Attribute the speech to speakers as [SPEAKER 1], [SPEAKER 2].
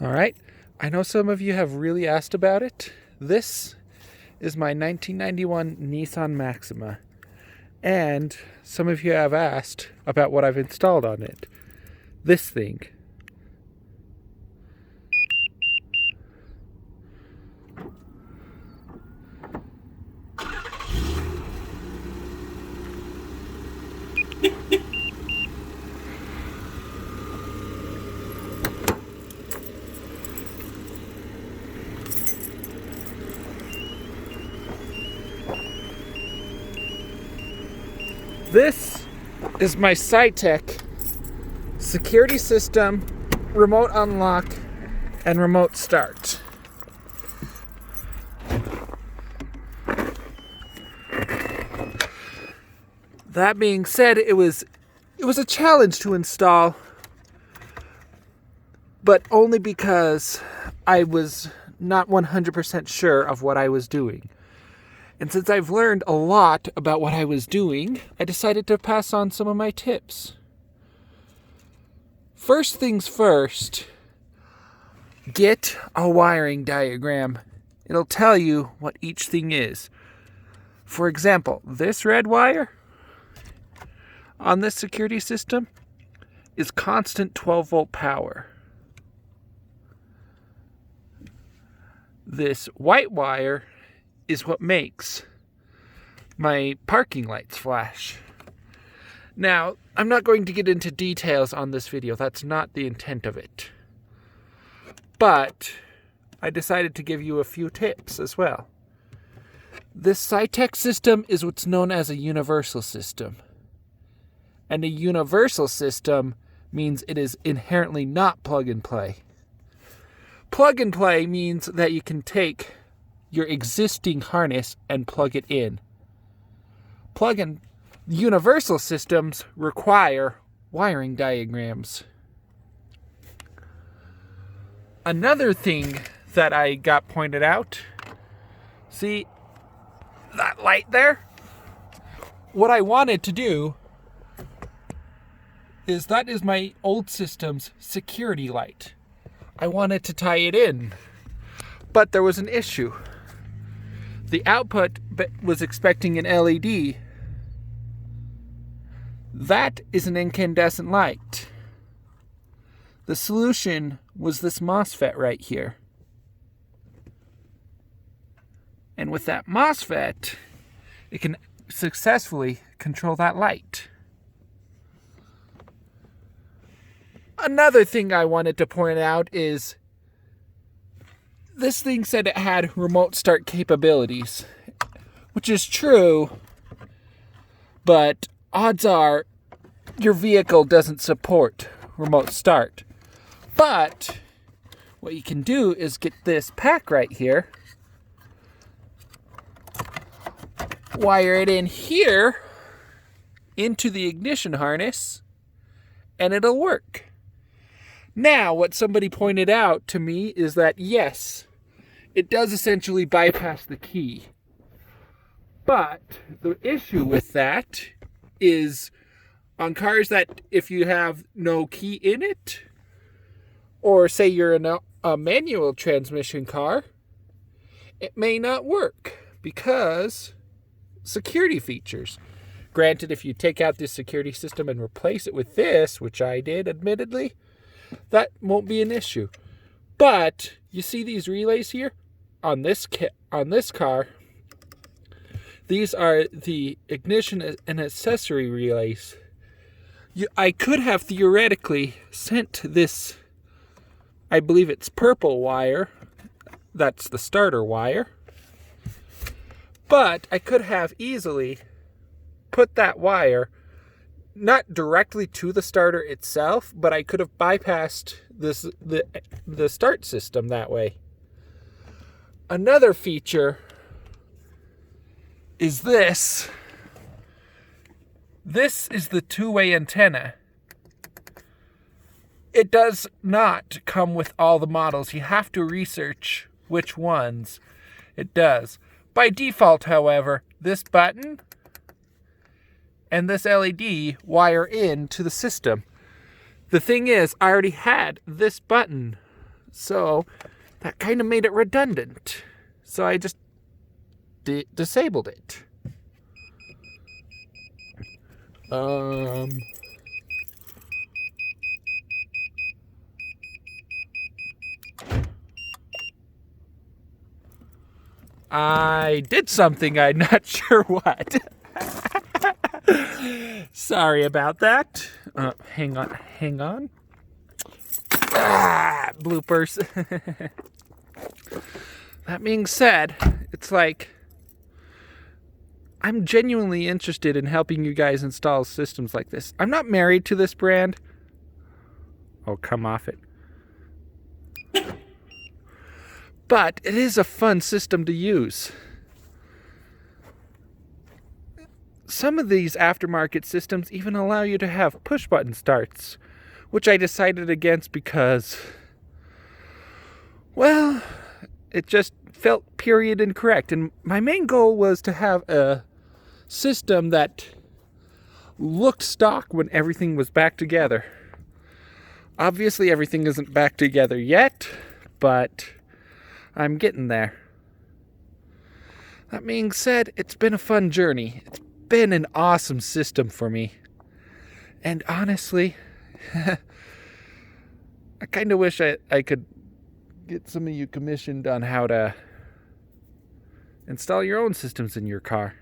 [SPEAKER 1] All right, I know some of you have really asked about it. This is my 1991 Nissan Maxima, and some of you have asked about what I've installed on it. This thing. This is my Scytek security system, remote unlock, and remote start. That being said, it was a challenge to install, but only because I was not 100% sure of what I was doing. And since I've learned a lot about what I was doing, I decided to pass on some of my tips. First things first, get a wiring diagram. It'll tell you what each thing is. For example, this red wire on this security system is constant 12-volt power. This white wire is what makes my parking lights flash. Now, I'm not going to get into details on this video. That's not the intent of it. But I decided to give you a few tips as well. This Scytek system is what's known as a universal system. And a universal system means it is inherently not plug and play. Plug and play means that you can take your existing harness and plug it in. Universal systems require wiring diagrams. Another thing that I got pointed out, see that light there? What I wanted to do is that is my old system's security light. I wanted to tie it in, but there was an issue. The output was expecting an LED. That is an incandescent light. The solution was this MOSFET right here. And with that MOSFET, it can successfully control that light. Another thing I wanted to point out is this thing said it had remote start capabilities, which is true, but odds are your vehicle doesn't support remote start. But what you can do is get this pack right here, wire it in here into the ignition harness, and it'll work. Now, what somebody pointed out to me is that, yes, it does essentially bypass the key. But the issue with that is on cars that if you have no key in it, or say you're in a manual transmission car, it may not work because security features. Granted, if you take out this security system and replace it with this, which I did admittedly, that won't be an issue. But you see these relays here on this car. These are the ignition and accessory relays. I could have theoretically sent this, I believe it's purple wire. That's the starter wire. But I could have easily put that wire not directly to the starter itself, but I could have bypassed the start system that way. Another feature is this. This is the two-way antenna. It does not come with all the models. You have to research which ones it does. By default, however, this button and this LED wire in to the system. The thing is, I already had this button So that kind of made it redundant. So I just disabled it. I did something, I'm not sure what. Sorry about that. Hang on. Bloopers. That being said, it's like, I'm genuinely interested in helping you guys install systems like this. I'm not married to this brand. Oh, come off it. But it is a fun system to use. Some of these aftermarket systems even allow you to have push-button starts, which I decided against because, well, it just felt period incorrect. And my main goal was to have a system that looked stock when everything was back together. Obviously, everything isn't back together yet, but I'm getting there. That being said, it's been a fun journey. It's been an awesome system for me. And honestly, I kind of wish I could get some of you commissioned on how to install your own systems in your car.